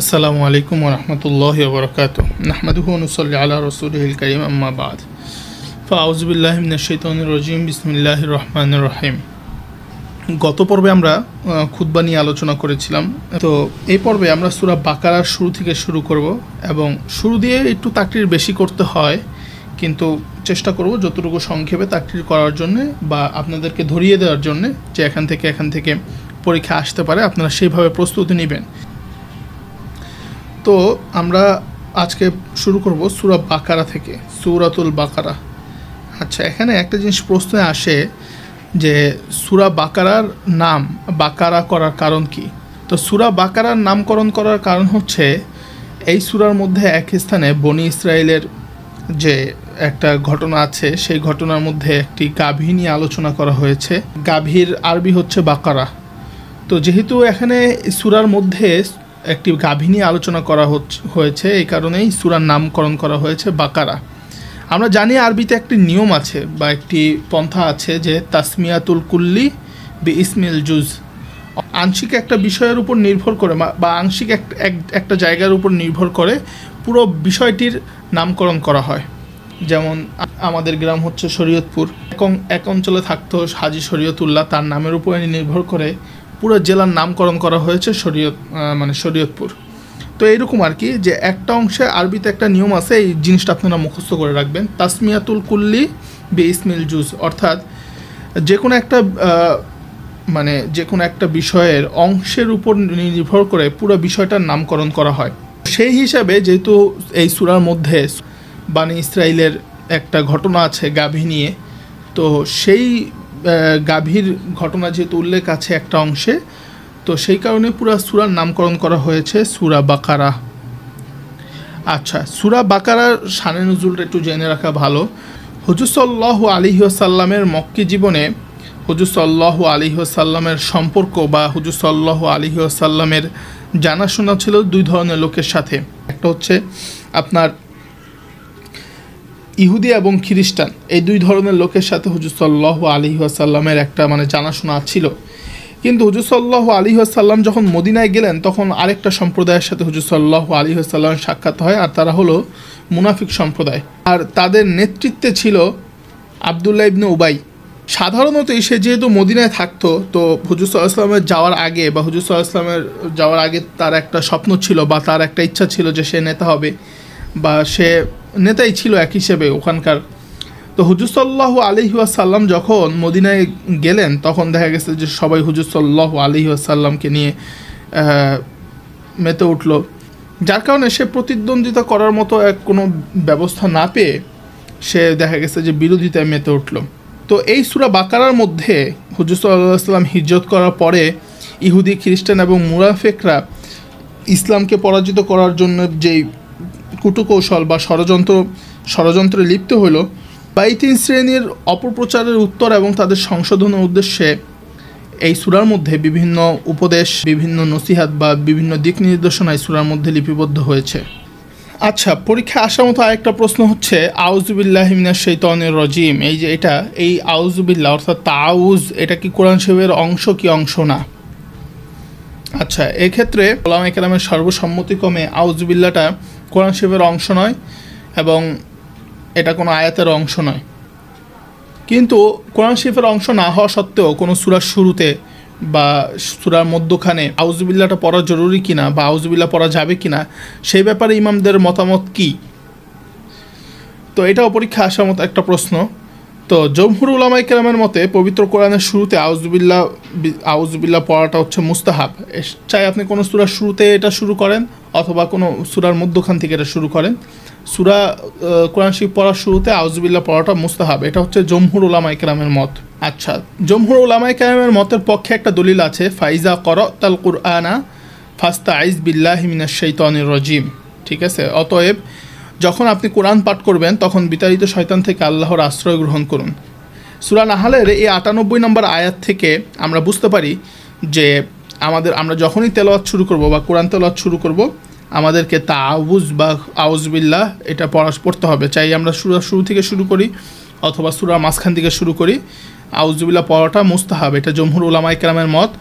আসসালামু আলাইকুম ওয়া রাহমাতুল্লাহি ওয়া বারাকাতুহু নাহমাদুহু ওয়া নুসাল্লি আলা রাসূলিহিল কারীম আম্মা বা'দ ফাআউযু বিল্লাহি মিনাশ শাইতানির রাজীম বিসমিল্লাহির রহমানির রহিম। গত পর্বে আমরা খুতবা নিয়ে আলোচনা করেছিলাম। তো এই পর্বে আমরা সূরা বাকারার শুরু থেকে শুরু করব এবং শুরু দিয়ে একটু তাকরীর বেশি করতে হয়, কিন্তু চেষ্টা করব যতটুকু সংক্ষেপে তাকরীর করার জন্য বা আপনাদেরকে ধরিয়ে দেওয়ার জন্য যে এখান থেকে পরীক্ষা আসতে পারে, আপনারা সেইভাবে প্রস্তুতি নেবেন। তো আমরা আজকে শুরু করব সূরা বাকারা থেকে, সূরাতুল বাকারা। আচ্ছা, এখানে একটা জিনিস প্রশ্নে আসে যে সূরা বাকারার নাম বাকারা করার কারণ কি। তো সূরা বাকারার নামকরণ করার কারণ হচ্ছে এই সূরার মধ্যে এক স্থানে বনি ইসরায়েলের যে একটা ঘটনা আছে, সেই ঘটনার মধ্যে একটি গাভী নিয়ে আলোচনা করা হয়েছে। গাভীর আরবি হচ্ছে বাকারা। তো যেহেতু এখানে সূরার মধ্যে একটি গাভী নিয়ে আলোচনা করা হয়েছে, এই কারণেই সূরার নামকরণ করা হয়েছে বাকারা। আমরা জানি আরবিতে একটি নিয়ম আছে বা একটি পন্থা আছে যে তাসমিয়াতুল কুল্লি বি ইসমিল জুজ। আংশিক একটা বিষয়ের উপর নির্ভর করে বা আংশিক একটা জায়গার উপর নির্ভর করে পুরো বিষয়টির নামকরণ করা হয়। যেমন আমাদের গ্রাম হচ্ছে শরীয়তপুর, এক অঞ্চলে থাকতো হাজী শরীয়তুল্লাহ, তার নামের উপরে নির্ভর করে পুরো জেলার নামকরণ করা হয়েছে শরীয়তপুর। তো এইরকম আর কি, যে একটা অংশে আরবিতে একটা নিয়ম আছে, এই জিনিসটা আপনারা মুখস্থ করে রাখবেন। তাসমিয়াতুল কুল্লি বি ইসমিল জুজ, অর্থাৎ যে কোনো একটা বিষয়ের অংশের উপর নির্ভর করে পুরো বিষয়টার নামকরণ করা হয়। সেই হিসাবে যেহেতু এই সূরার মধ্যে বনি ইসরায়েলের একটা ঘটনা আছে গাভী নিয়ে, তো সেই গাভীর ঘটনা যেহেতু উল্লেখ আছে একটা অংশে, তো সেই কারণে পুরো সূরার নামকরণ করা হয়েছে সূরা বাকারা। আচ্ছা, সূরা বাকারার শানে নুজুলটা একটু জেনে রাখা ভালো। হুজুর সাল্লাল্লাহু আলাইহি ওয়াসাল্লামের মক্কি জীবনে হুজুর সাল্লাল্লাহু আলাইহি ওয়াসাল্লামের সম্পর্ক বা হুজুর সাল্লাল্লাহু আলাইহি ওয়াসাল্লামের জানাশোনা ছিল দুই ধরনের লোকের সাথে। একটা হচ্ছে আপনার ইহুদি এবং খ্রিস্টান, এই দুই ধরনের লোকের সাথে হুজুর সাল্লাল্লাহু আলাইহি ওয়াসাল্লামের একটা জানাশোনা ছিল। কিন্তু হুজুর সাল্লাল্লাহু আলাইহি ওয়াসাল্লাম যখন মদিনায় গেলেন, তখন আরেকটা সম্প্রদায়ের সাথে হুজুর সাল্লাল্লাহু আলাইহি ওয়াসাল্লামের সাক্ষাৎ হয়, আর তারা হলো মুনাফিক সম্প্রদায়। আর তাদের নেতৃত্বে ছিল আব্দুল্লাহ ইবনে উবাই। সাধারণত সে যেহেতু মদিনায় থাকতো, তো হুজুর সাল্লাল্লাহু আলাইহি ওয়াসাল্লামের যাওয়ার আগে তার একটা স্বপ্ন ছিল বা তার একটা ইচ্ছা ছিল যে সে নেতা হবে, বা সে নেতাই ছিল এক হিসেবে ওখানকার। তো হুজুর সাল্লাল্লাহু আলাইহি ওয়াসাল্লাম যখন মদিনায় গেলেন, তখন দেখা গেছে যে সবাই হুজুর সাল্লাল্লাহু আলাইহি ওয়াসাল্লামকে নিয়ে মেতে উঠল, যার কারণে সে প্রতিদ্বন্দ্বিতা করার মতো কোনো ব্যবস্থা না পেয়ে সে দেখা গেছে যে বিরোধিতায় মেতে উঠল। তো এই সূরা বাকারার মধ্যে হুজুর সাল্লাল্লাহু আলাইহি ওয়াসাল্লাম হিজরত করার পরে ইহুদি, খ্রিস্টান এবং মুনাফিকরা ইসলামকে পরাজিত করার জন্য যেই কূটকৌশল বা ষড়যন্ত্রে লিপ্ত হলো, বা এই তিন শ্রেণীর অপপ্রচারের উত্তর এবং তাদের সংশোধনের উদ্দেশ্যে এই সূরার মধ্যে বিভিন্ন উপদেশ, বিভিন্ন নসিহাত বা বিভিন্ন দিক নির্দেশনা এই সূরার মধ্যে লিপিবদ্ধ হয়েছে। আচ্ছা, পরীক্ষা আসার মতো আরেকটা প্রশ্ন হচ্ছে আউযু বিল্লাহি মিনাশ শাইতানির রাজীম। এই আউযু বিল্লাহ অর্থাৎ তাউজ, এটা কি কোরআন শরীফের অংশ কি অংশ না? আচ্ছা, এক্ষেত্রে উলামায়ে কেরামের সর্বসম্মতিক্রমে আউযু বিল্লাহটা কোরআন শরীফের অংশ নয় এবং এটা কোনো আয়াতের অংশ নয়। কিন্তু কোরআন শরীফের অংশ না হওয়া সত্ত্বেও কোনো সূরার শুরুতে বা সূরার মধ্যখানে আউযু বিল্লাহটা পড়া জরুরি কিনা বা আউযু বিল্লাহ পড়া যাবে কিনা, সেই ব্যাপারে ইমামদের মতামত কি? তো এটাও পরীক্ষা আসার মতো একটা প্রশ্ন। তো জমহুর উলামায়ে কেরামের মতে পবিত্র কোরআনের শুরুতে আউযু বিল্লাহ পড়াটা হচ্ছে মুস্তাহাব। চাই আপনি কোনো সূরার শুরুতে এটা শুরু করেন অথবা কোনো সূরার মধ্যখান থেকে এটা শুরু করেন, কোরআন শরীফ পড়ার শুরুতে আউযু বিল্লাহ পড়াটা মুস্তাহাব। এটা হচ্ছে জমহুর উলামায়ে কেরামের মত। আচ্ছা, জমহুর উলামায়ে কেরামের মতের পক্ষে একটা দলিল আছে, ফাইজা ক্বরাতাল কুরআনা ফাস্তাইজ বিল্লাহি মিনাশ শাইতানির রাজীম। ঠিক আছে, অতএব যখন আপনি কোরআন পাঠ করবেন তখন বিতাড়িত শয়তান থেকে আল্লাহর আশ্রয় গ্রহণ করুন। সূরা নাহলের এই 98 নম্বর আয়াত থেকে আমরা বুঝতে পারি যে আমরা যখনই তেলাওয়াত শুরু করব বা কোরআন তেলাওয়াত শুরু করব, আমাদেরকে তাউজ বা আউযু বিল্লাহ এটা পড়তে হবে। চাই আমরা সূরা শুরু থেকে শুরু করি অথবা সূরা মাঝখান থেকে শুরু করি, আউযু বিল্লাহ পড়াটা মুস্তাহাব। এটা জমহুর উলামায়ে কেরামের মত।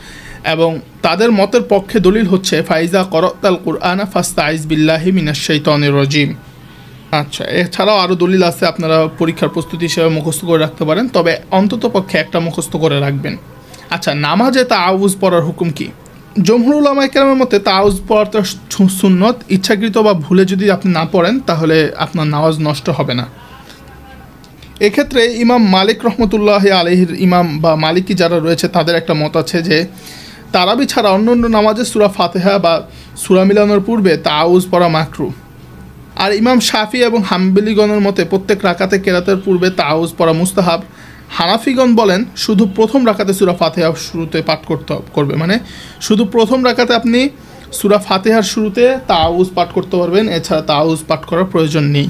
এবং তাদের মতের পক্ষে দলিল হচ্ছে ফাইজা করতাল কুরআনা ফাস্তাইজ বিল্লাহি মিনাশ শাইতানির রাজিম। আচ্ছা, এছাড়াও আরও দলিল আছে, আপনারা পরীক্ষার প্রস্তুতি হিসেবে মুখস্থ করে রাখতে পারেন, তবে অন্তত পক্ষে একটা মুখস্থ করে রাখবেন। আচ্ছা, নামাজে তাআউজ পড়ার হুকুম কি? জমহুর উলামায়ে কেরামের মতে তাআউজ পড়াটা সুন্নত। ইচ্ছাকৃত বা ভুলে যদি আপনি না পড়েন তাহলে আপনার নামাজ নষ্ট হবে না। এক্ষেত্রে ইমাম মালিক রহমতুল্লাহ আলাইহির ইমাম বা মালিকি যারা রয়েছে তাদের একটা মত আছে যে তারাবি ছাড়া অন্য অন্য নামাজে সূরা ফাতিহা বা সূরা মিলানোর পূর্বে তাআউজ পড়া মাকরুহ। আর ইমাম শাফি এবং হাম্বলীগণের মতে প্রত্যেক রাকাতে কেরাতের পূর্বে তাআউজ পড়া মুস্তাহাব। হানাফিগণ বলেন শুধু প্রথম রাকাতে সূরা ফাতিহা শুরুতে পাঠ করবে, মানে শুধু প্রথম রাকাতে আপনি সূরা ফাতিহার শুরুতে তাআউজ পাঠ করতে পারবেন, এছাড়া তাআউজ পাঠ করার প্রয়োজন নেই।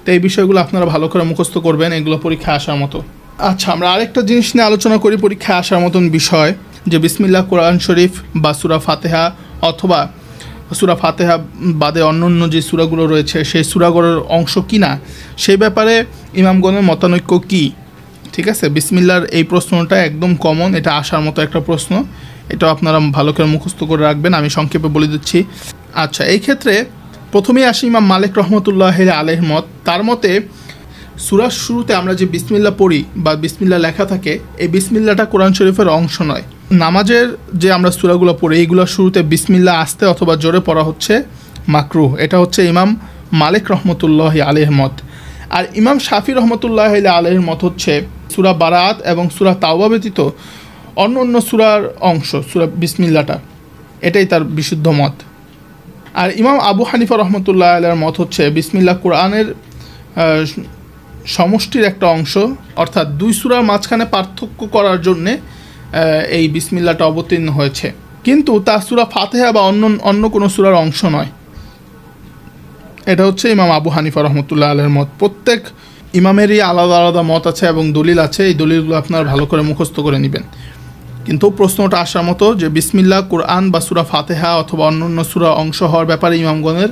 তো এই বিষয়গুলো আপনারা ভালো করে মুখস্থ করবেন, এগুলো পরীক্ষায় আসার মতো। আচ্ছা, আমরা আরেকটা জিনিস নিয়ে আলোচনা করি পরীক্ষায় আসার মতন বিষয়, যে বিসমিল্লাহ কোরআন শরীফ বা সূরা ফাতিহা অথবা সূরা ফাতিহা বাদে অন্য যে সূরাগুলো রয়েছে সেই সূরাগুলোর অংশ কিনা, সেই ব্যাপারে ইমামগণের মতানৈক্য কী? ঠিক আছে, বিসমিল্লাহর এই প্রশ্নটা একদম কমন, এটা আসার মতো একটা প্রশ্ন, এটাও আপনারা ভালো করে মুখস্থ করে রাখবেন, আমি সংক্ষেপে বলে দিচ্ছি। আচ্ছা, এই ক্ষেত্রে প্রথমেই আসি ইমাম মালিক রহমতুল্লাহ আলাইহির মত। তার মতে সূরার শুরুতে আমরা যে বিসমিল্লাহ পড়ি বা বিসমিল্লাহ লেখা থাকে, এই বিসমিল্লাহটা কোরআন শরীফের অংশ নয়। নামাজের যে আমরা সূরাগুলো পড়ি এইগুলোর শুরুতে বিসমিল্লাহ আস্তে অথবা জোরে পড়া হচ্ছে মাকরুহ। এটা হচ্ছে ইমাম মালিক রহমতুল্লাহ আলাইহির মত। আর ইমাম শাফি রহমতুল্লাহ আলাইহির মত হচ্ছে সূরা বারাত এবং সূরা তাওবা ব্যতীত অন্য অন্য সূরার অংশ সূরা বিসমিল্লাহটা, এটাই তার বিশুদ্ধ মত। আর ইমাম আবু হানিফা রহমতুল্লাহ আলাইহির মত হচ্ছে বিসমিল্লাহ কোরআনের সমষ্টির একটা অংশ, অর্থাৎ দুই সূরার মাঝখানে পার্থক্য করার জন্যে এই বিসমিল্লাহটা অবতীর্ণ হয়েছে, কিন্তু তা সূরা ফাতিহা বা অন্য কোনো সূরার অংশ নয়। এটা হচ্ছে ইমাম আবু হানিফা রহমতুল্লাহ আলাইহির মত। প্রত্যেক ইমামেরই আলাদা আলাদা মত আছে এবং দলিল আছে, এই দলিলগুলো আপনারা ভালো করে মুখস্থ করে নেবেন। কিন্তু প্রশ্নটা আসার মতো যে বিসমিল্লাহ কোরআন বা সূরা ফাতিহা অথবা অন্য সূরা অংশ হওয়ার ব্যাপারে ইমামগণের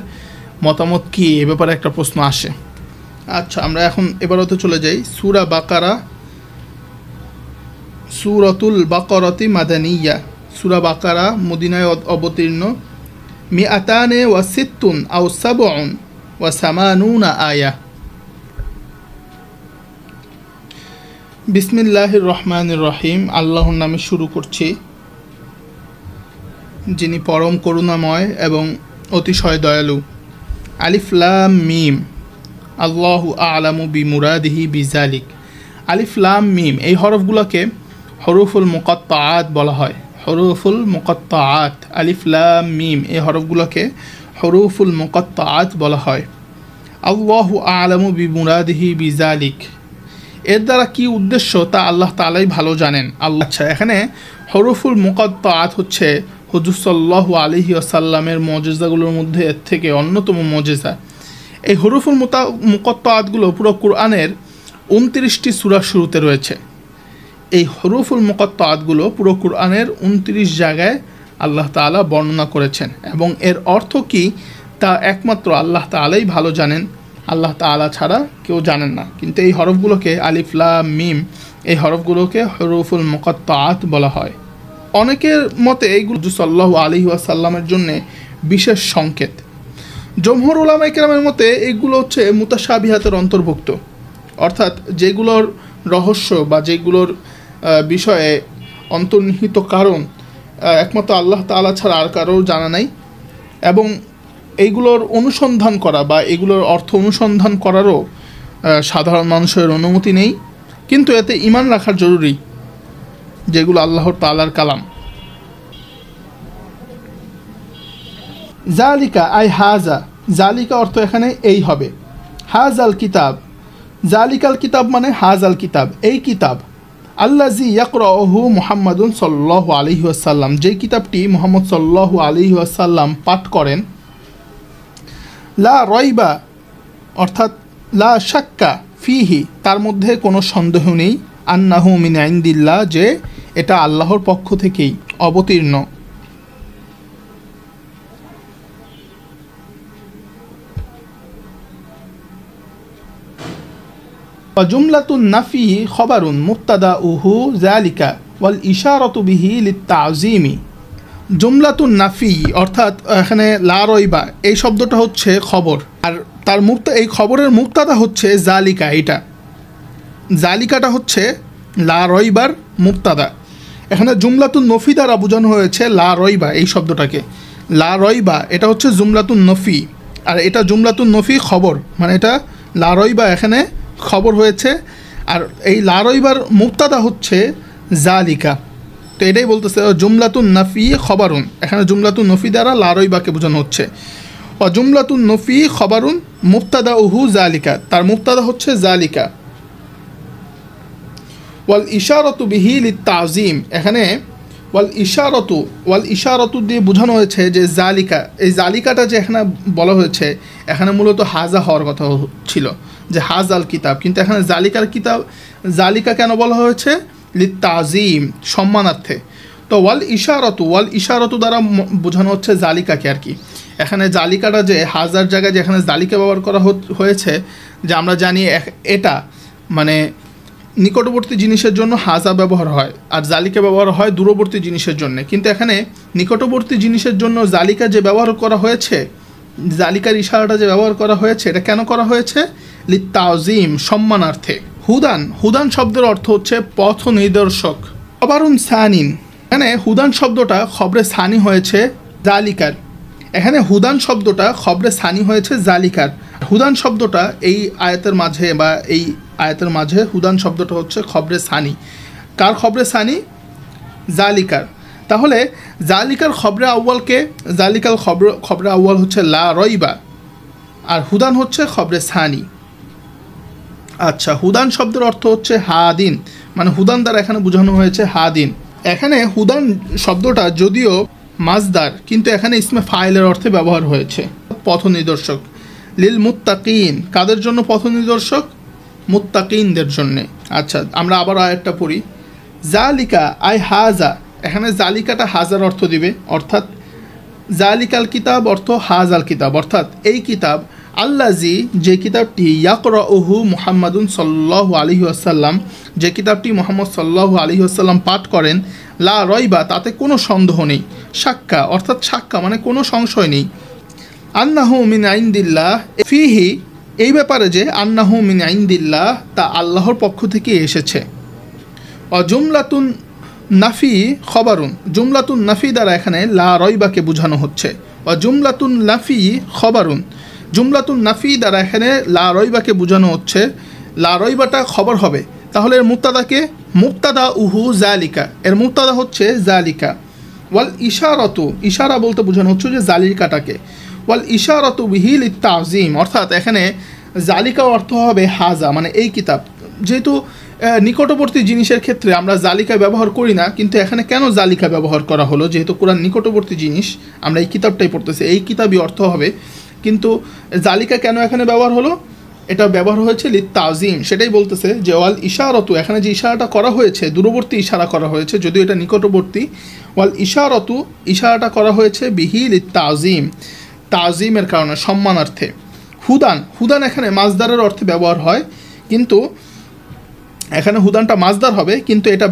মতামত কী, এ ব্যাপারে একটা প্রশ্ন আসে। আচ্ছা, আমরা এখন এবারতে চলে যাই সূরা বাকারা। সূরাতুল বাকারাতি মাদানিয়া, সূরা বাকারা মদিনায় অবতীর্ণ। মিআতানে ওয়া সিত্তুন আও সাবউন ওয়া সামানুনা আয়া। বিসমিল্লাহির রহমানির রহিম, আল্লাহর নামে শুরু করছি যিনি পরম করুণাময় এবং অতিশয় দয়ালু। আলিফ লাম মিম, আল্লাহু আ'লামু বিমুরাদিহি বিযালিক। আলিফ লাম মিম এই হরফগুলোকে হরুফুল মুকাত্তাআত বলা হয়। হরুফুল মুকাত্তাআত, আলিফ লাম মিম এই হরফগুলোকে হরুফুল মুকাত্তাআত বলা হয়। আল্লাহু আ'লামু বিমুরাদিহি বিযালিক, এর দ্বারা কি উদ্দেশ্য তা আল্লাহ তাআলাই ভালো জানেন। আচ্ছা, এখানে হরুফুল মুকাত্তাআত হচ্ছে হুজুর সাল্লাল্লাহু আলাইহি ওয়াসাল্লামের মুজিজাগুলোর মধ্যে এর থেকে অন্যতম মুজিজা। এই হরুফুল মুকাত্তাআতগুলো পুরো কোরআনের 29টি সূরার শুরুতে রয়েছে। এই হরুফুল মুকাত্তাআতগুলো পুরো কোরআনের 29 জায়গায় আল্লাহ তাআলা বর্ণনা করেছেন এবং এর অর্থ কি তা একমাত্র আল্লাহ তাআলাই ভালো জানেন, আল্লাহ তাআলা ছাড়া কেউ জানেন না। কিন্তু এই হরফগুলোকে আলিফ লাম মিম এই হরফগুলোকে হরুফুল মুকাত্তাআত বলা হয়। অনেকের মতে এইগুলো সাল্লাল্লাহু আলাইহি ওয়াসাল্লামের জন্য বিশেষ সংকেত। জমহুর উলামায়ে কেরামের মতে এইগুলো হচ্ছে মুতাশাবিহাতের অন্তর্ভুক্ত, অর্থাৎ যেগুলোর রহস্য বা যেগুলোর বিষয়ে অন্তর্নিহিত কারণ একমাত্র আল্লাহ তাআলা ছাড়া আর কারোর জানা নাই, এবং এইগুলোর অনুসন্ধান করা বা এগুলোর অর্থ অনুসন্ধান করারও সাধারণ মানুষের অনুমতি নেই, কিন্তু এতে ঈমান রাখা জরুরি যেগুলো আল্লাহর তাআলার কালাম। জালিকা আই হাজা, জালিকা অর্থ এখানে এই হবে। হাজাল কিতাব, জালিকাল কিতাব মানে হাজাল কিতাব এই কিতাব। আল্লাজি ইয়াকরাউহু মুহাম্মাদুন সাল্লাল্লাহু আলাইহি ওয়াসাল্লাম, যেই কিতাবটি মুহাম্মদ সাল্লাল্লাহু আলাইহি ওয়াসাল্লাম পাঠ করেন। লা রয়বা অর্থাৎ লা শাক্কা ফিহি, তার মধ্যে কোনো সন্দেহ নেই। আন্নাহু মিন ইনদিল্লাহ, যে এটা আল্লাহর পক্ষ থেকেই অবতীর্ণ। জুমলাতুন নাফি খবরুন মুবতাদাউহু যালিকা ওয়াল ইশারাতু বিহি লিত্তাযীমি জুমলাতুন নাফি অর্থাৎ এখানে লা রয়বা এই শব্দটা হচ্ছে খবর, আর তার এই খবরের মুক্তাদা হচ্ছে জালিকা। এটা জালিকাটা হচ্ছে লা রয়বার মুক্তাদা। এখানে জুমলাতুন নফি দ্বারা বোঝানো হয়েছে লা রয়বা এই শব্দটাকে। লা রয়বা এটা হচ্ছে জুমলাতুন নফি, আর এটা জুমলাতুন নফি খবর, মানে এটা লা রয়বা এখানে খবর হয়েছে, আর এই লা রয়বার মুক্তাদা হচ্ছে জালিকা। তো এটাই বলতেছে জুমলাতুন নাফি খবরুন, এখানে জুমলাতুন নফি দ্বারা লা রয়বাকে বোঝানো হচ্ছে। ও জুমলাতুন নফি খবরুন মুক্তাদা উহু জালিকা, তার মুক্তাদা হচ্ছে জালিকা। ওয়াল ইশারতু বিহি লিত্তাযীম, এখানে ওয়াল ইশারতু দিয়ে বোঝানো হয়েছে যে জালিকা, এই জালিকাটা যে এখানে বলা হয়েছে এখানে মূলত হাজা হওয়ার কথা ছিল, যে হাজ আল কিতাব, কিন্তু এখানে জালিকা কেন বলা হয়েছে? লিত্তাযীম, সম্মানার্থে। তো ওয়াল ইশারতু দ্বারা বোঝানো হচ্ছে জালিকাকে আর কি। এখানে জালিকাটা যে হাজার জায়গায় যে এখানে জালিকা ব্যবহার করা হয়েছে, যে আমরা জানি এটা মানে নিকটবর্তী জিনিসের জন্য হাজা ব্যবহার হয়, আর জালিকা ব্যবহার হয় দূরবর্তী জিনিসের জন্য। কিন্তু এখানে নিকটবর্তী জিনিসের জন্য জালিকা যে ব্যবহার করা হয়েছে, জালিকার ইশারাটা যে ব্যবহার করা হয়েছে, এটা কেন করা হয়েছে? লিত্তাযীম, সম্মানার্থে। হুদান শব্দের অর্থ হচ্ছে পথ নিদর্শক। খবরুন সানিন, এখানে হুদান শব্দটা খবরে সানি হয়েছে জালিকার। এখানে হুদান শব্দটা খবরে সানি হয়েছে জালিকার। হুদান শব্দটা এই আয়াতের মাঝে বা এই আয়াতের মাঝে হুদান শব্দটা হচ্ছে খবরে সানি। কার খবরে সানি? জালিকার। তাহলে জালিকার খবরে আউয়ালকে, জালিকাল খবরে আউয়াল হচ্ছে লা রয়বা, আর হুদান হচ্ছে খবরে সানি। আচ্ছা, হুদান শব্দের অর্থ হচ্ছে হাদিন, মানে হুদান দ্বারা এখানে বোঝানো হয়েছে হাদিন। এখানে হুদান শব্দটা যদিও মাজদার, কিন্তু এখানে ইসমে ফাইলের অর্থে ব্যবহার হয়েছে। পথ নিদর্শক। লিল মুত্তাকিন, কাদের জন্য পথ নিদর্শক? মুত্তাকিনদের জন্যে। আচ্ছা, আমরা আবার আয়াতটা পড়ি। জালিকা আই হাজা, এখানে জালিকাটা হাজার অর্থ দিবে, অর্থাৎ জালিকাল কিতাব অর্থ হাজাল কিতাব, অর্থাৎ এই কিতাব আল্লাজি, যে কিতাবটি ইয়াকরাউহু মুহাম্মাদুন সাল্লাল্লাহু আলাইহি ওয়াসাল্লাম, যে কিতাবটি মুহাম্মদ সাল্লাল্লাহু আলাইহি ওয়াসাল্লাম পাঠ করেন, লা রয়বা, তাতে কোনো সন্দেহ নেই, শাক্কা অর্থাৎ শাক্কা মানে কোনো সংশয় নেই, আন্নাহু মিন ইনদিল্লাহ ফিহি, এই ব্যাপারে যে আন্নাহু মিন ইনদিল্লাহ, তা আল্লাহর পক্ষ থেকে এসেছে। ও জুমলাতুন নাফি খবরুন, জুমলাতুন নাফি দ্বারা এখানে লা রয়বাকে বোঝানো হচ্ছে। ও জুমলাতুন নাফি খবরুন, জুমলাতুন নাফি দ্বারা এখানে লা রয়বাকে বোঝানো হচ্ছে। লা রয়বাটা খবর হবে, তাহলে এর মুক্তাদাকে, মুক্তাদা উহু জালিকা, এর মুক্তাদা হচ্ছে জালিকা। ওয়াল ইশারতু, ইশারা বলতে বোঝানো হচ্ছে যে জালিকাটাকে। ওয়াল ইশারতু বিহি লিত্তাযীম, অর্থাৎ এখানে জালিকা অর্থ হবে হাজা, মানে এই কিতাব। যেহেতু নিকটবর্তী জিনিসের ক্ষেত্রে আমরা জালিকা ব্যবহার করি না, কিন্তু এখানে কেন জালিকা ব্যবহার করা হলো? যেহেতু কোরআন নিকটবর্তী জিনিস, আমরা এই কিতাবটাই পড়তেছি, এই কিতাবই অর্থ হবে, কিন্তু জালিকা কেন এখানে ব্যবহার হলো? এটা ব্যবহার হয়েছে লিত্তাযীম, সেটাই বলতেছে যে ওয়াল ইশারতু, এখানে যে ইশারাটা করা হয়েছে দূরবর্তী ইশারা করা হয়েছে, যদিও এটা নিকটবর্তী। ওয়াল ইশারতু, ইশারাটা করা হয়েছে বিহি লিত্তাযীম, তাযীমের কারণে, সম্মানার্থে। হুদান এখানে মাজদারের অর্থে ব্যবহার হয়, কিন্তু এখানে হুদানটা মাজদার হবে, কিন্তু এটা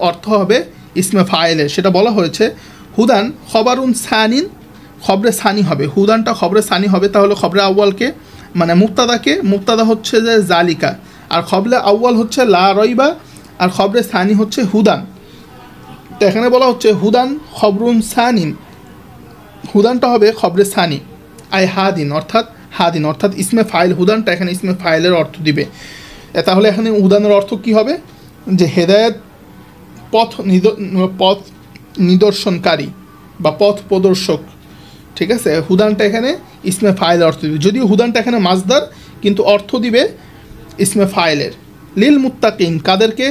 অর্থ হবে ইসমে ফাইলে, সেটা বলা হয়েছে। হুদান খবরুন সানিন, খবরে সানি হবে, হুদানটা খবরে সানি হবে। তাহলে খবরে আউয়ালকে মানে মুক্তাদাকে, মুক্তাদা হচ্ছে যে জালিকা, আর খবরে আউয়াল হচ্ছে লা রয়বা, আর খবরে সানি হচ্ছে হুদান। তো এখানে বলা হচ্ছে হুদান খবরুন সানিন, হুদানটা হবে খবরে সানি। আই হাদিন অর্থাৎ ইসমে ফাইল, হুদানটা এখানে ইসমে ফাইলের অর্থ দিবে। তাহলে এখানে হুদানের অর্থ কি হবে? যে হেদায়েত, পথ নিদর্শনকারী বা পথ প্রদর্শক, ঠিক আছে। হুদানটা এখানে ইসমে ফাইলের অর্থ দিবে, যদিও হুদানটা এখানে মাজদার, কিন্তু অর্থ দিবে ইসমে ফাইলের। লিল মুত্তাকিন, কাদেরকে?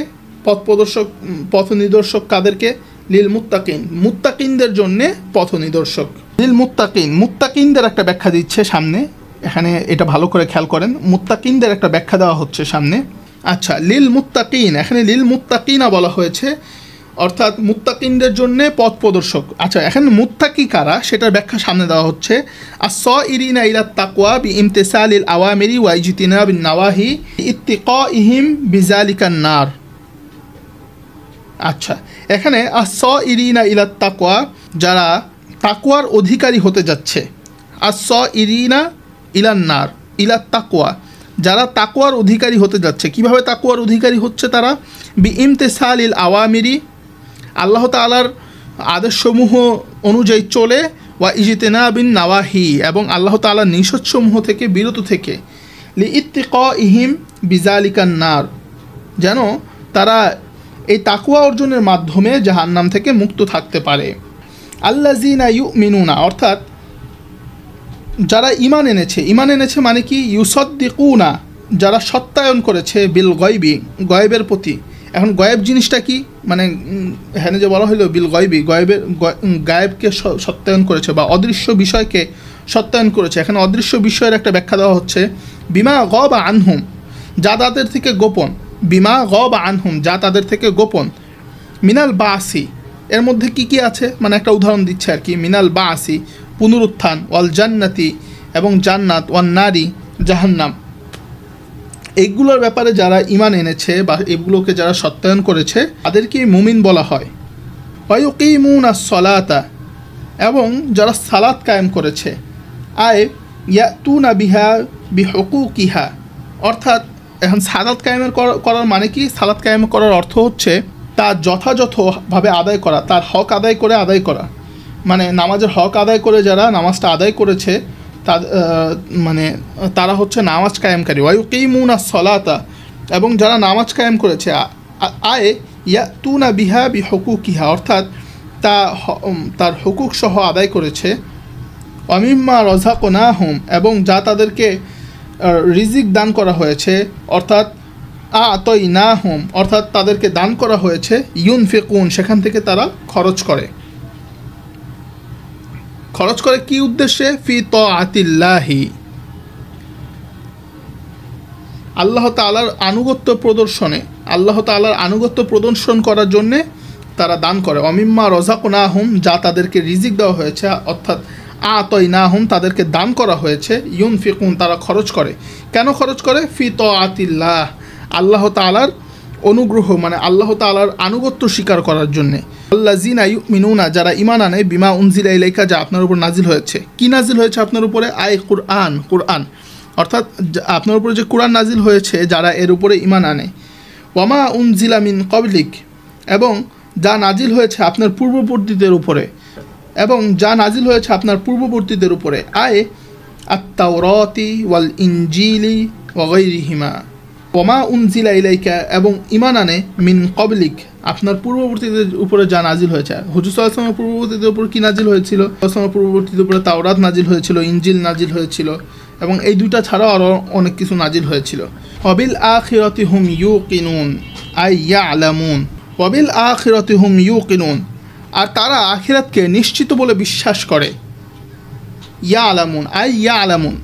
পথ প্রদর্শক, পথ নিদর্শক কাদেরকে? লিল মুত্তাকিন, মুত্তাকিনদের জন্যে পথ নিদর্শক। লিল মুত্তাকিন, মুত্তাকিনদের একটা ব্যাখ্যা দিচ্ছে সামনে, এখানে এটা ভালো করে খেয়াল করেন, মুত্তাকিনদের একটা ব্যাখ্যা দেওয়া হচ্ছে সামনে। আচ্ছা, লিল মুত্তাকিন, এখানে লিল মুত্তাকিনা বলা হয়েছে, অর্থাৎ মুত্তাকিনদের জন্যে পথ প্রদর্শক। আচ্ছা, এখানে মুত্তাকি কারা সেটার ব্যাখ্যা সামনে দেওয়া হচ্ছে। আস-সাইরিনা ইলা তাকওয়া বিইমতিসালিল আওয়ামিরি ওয়া ইজতিনাবিন নাওয়াহি ইত্তিকাইহিম বিযালিকান নার। আচ্ছা, এখানে আস-সাইরিনা ইলা তাকওয়া, যারা তাকওয়ার অধিকারী হতে যাচ্ছে, আস-সাইরিনা ইলান্নার ইলা তাকওয়া, যারা তাকওয়ার অধিকারী হতে যাচ্ছে। কিভাবে তাকওয়ার অধিকারী হচ্ছে তারা? বিইমতিসালিল আওয়ামিরি, আল্লাহ তাআলার আদেশসমূহ অনুযায়ী চলে, ওয়া ইজতিনাবিন নাওয়াহি, এবং আল্লাহ তাআলার নিষেধসমূহ থেকে বিরত থেকে, লিইত্তিকাইহিম বিজালিকান নার, যেন তারা এই তাকওয়া অর্জনের মাধ্যমে জাহান্নাম থেকে মুক্ত থাকতে পারে। আল্লাযিনা ইউমিনুনা, অর্থাৎ যারা ঈমান এনেছে। ঈমান এনেছে মানে কি? ইউসাদ্দিকুনা, যারা সত্যায়ন করেছে, বিল গায়বি, গায়বের প্রতি। এখন গায়েব জিনিসটা কি? মানে এখানে যে বলা হলো বিল গায়বি, গায়েবকে সত্যায়ন করেছে বা অদৃশ্য বিষয়কে সত্যায়ন করেছে। এখানে অদৃশ্য বিষয়ের একটা ব্যাখ্যা দেওয়া হচ্ছে, বিমা গাবা আনহুম, যা তাদের থেকে গোপন। বিমা গাবা আনহুম, যা তাদের থেকে গোপন। মিনাল বাসি, এর মধ্যে কি কি আছে? মানে একটা উদাহরণ দিচ্ছে আর কি। মিনাল বাসি, পুনরুত্থান, ওয়াল জান্নাতি, এবং জান্নাত, ওয়ান নারী, জাহান্নাম। এইগুলোর ব্যাপারে যারা ঈমান এনেছে বা এগুলোকে যারা সত্যায়ন করেছে তাদেরকেই মুমিন বলা হয়। ওয়ায়ুকিমুনাস সলাতা, এবং যারা সালাত কায়েম করেছে। আয় ইয়াতুনা বিহা বিহুকুকিহা, অর্থাৎ এখন সালাত কায়েমের করার মানে কি? সালাত কায়েম করার অর্থ হচ্ছে তার যথাযথভাবে আদায় করা, তার হক আদায় করা। মানে নামাজের হক আদায় করে যারা নামাজটা আদায় করেছে মানে তারা হচ্ছে নামাজ কায়েমকারী। ওয়ায়ুকিমুনাস সলাতা, এবং যারা নামাজ কায়েম করেছে। আয় ইয়াতুনা বিহা বিহুকুকিহা, অর্থাৎ তার হুকুক সহ আদায় করেছে। ওয়ামিম্মা রাযাকনাহুম, এবং যা তাদেরকে রিজিক দান করা হয়েছে, অর্থাৎ আতাইনাহুম, অর্থাৎ তাদেরকে দান করা হয়েছে। ইউনফিকুন, সেখান থেকে তারা খরচ করে কি উদ্দেশ্যে? ফি তাআতিল্লাহি, আল্লাহ তাআলার আনুগত্য প্রদর্শনে, আল্লাহ তাআলার আনুগত্য প্রদর্শন করার জন্যে তারা দান করে। অমিম্মা রাযাকনাহুম, যা তাদেরকে রিজিক দেওয়া হয়েছে, অর্থাৎ আতাইনাহুম, তাদেরকে দান করা হয়েছে। ইউনফিকুন, তারা খরচ করে। কেন খরচ করে? ফি তাআতিল্লাহ, আল্লাহ তাআলার অনুগ্রহ মানে আল্লাহ তাআলার আনুগত্য স্বীকার করার জন্যে। আল্লাযিনা ইউমিনুনা, যারা ঈমান আনে, বিমা উনজিলা ইলাইকা, যা আপনার উপর নাজিল হয়েছে। কি নাজিল হয়েছে আপনার উপরে? আয় কুরআন, অর্থাৎ আপনার উপরে যে কোরআন নাজিল হয়েছে, যারা এর উপরে ঈমান আনে। ওয়ামা উনজিলা মিন ক্বাবলিক, এবং যা নাজিল হয়েছে আপনার পূর্ববর্তীদের উপরে, আয় আত-তাওরাতি ওয়াল ইনজিলি ওয়া গায়রিহিমা। ওয়ামা উনজিলা ইলাইকা, এবং ঈমান আনে, মিন ক্বাবলিক, আপনার পূর্ববর্তীদের উপরে যা নাজিল হয়েছে। হুজুর সাল্লাল্লাহু আলাইহি ওয়াসাল্লামের পূর্ববর্তীদের উপর কি নাজিল হয়েছিল? রাসূলের পূর্ববর্তীদের উপরে তাওরাত নাজিল হয়েছিল, ইনজিল নাজিল হয়েছিল, এবং এই দুইটা ছাড়াও আরও অনেক কিছু নাজিল হয়েছিল। ওয়াবিল আখিরাতি হুম ইউকিনুন, আই ইয়ালামুন। ওয়াবিল আখিরাতি হুম ইউকিনুন, আর তারা আখিরাতকে নিশ্চিত বলে বিশ্বাস করে। ইয়ালামুন, আই ইয়ালামুন,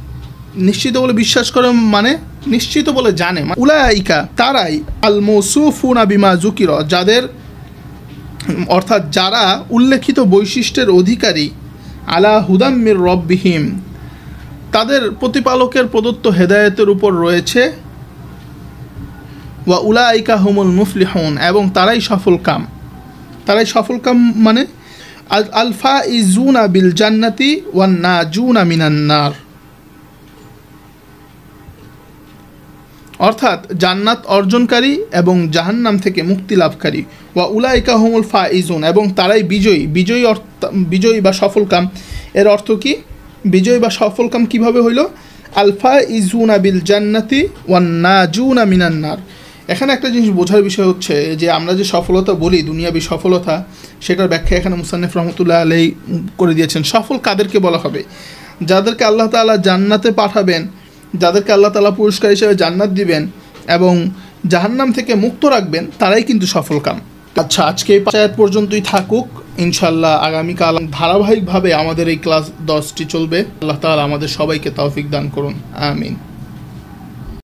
নিশ্চিত বলে বিশ্বাস করে মানে নিশ্চিত বলে জানে। উলাইকা, তারাই আল মৌসুফুনা বিমা যুকিরা, যাদের অর্থাৎ যারা উল্লেখিত বৈশিষ্ট্যের অধিকারী। আলা হুদাম মির রব্বিহিম, তাদের প্রতিপালকের প্রদত্ত হেদায়েতের উপর রয়েছে। ওয়া উলাইকা হুমুল মুফলিহুন, এবং তারাই সফল কাম মানে আল ফাইজুনা বিল জান্নাতি ওয়ান নাজুনা মিনান নার, অর্থাৎ জান্নাত অর্জনকারী এবং জাহান্নাম থেকে মুক্তি লাভকারী। ওয়া উলাইকা হুমুল ফাইজুন, এবং তারাই বিজয়ী বা সফলকাম। এর অর্থ কি? বিজয়ী বা সফলকাম কিভাবে হইল? আল ফাইজুনা বিল জান্নাতি ওয়ান নাজুনা মিনান নার। এখানে একটা জিনিস বোঝার বিষয় হচ্ছে যে আমরা যে সফলতা বলি দুনিয়াবি সফলতা, সেটার ব্যাখ্যা এখানে মুসান্নিফ রহমতুল্লাহ আলাইহি করে দিয়েছেন। সফল কাদেরকে বলা হবে? যাদেরকে আল্লাহ তাআলা জান্নাতে পাঠাবেন, যাদেরকে আল্লাহ তাআলা পুরস্কার হিসেবে জান্নাত দিবেন এবং জাহান্নাম থেকে মুক্ত রাখবেন, তারাই কিন্তু সফলকাম। আচ্ছা, আজকে এই 5 আয়াত পর্যন্তই থাকুক। ইনশাআল্লাহ আগামীকাল ধারাবাহিকভাবে আমাদের এই ক্লাস 10টি চলবে। আল্লাহ তাআলা আমাদের সবাইকে তৌফিক দান করুন, আমিন।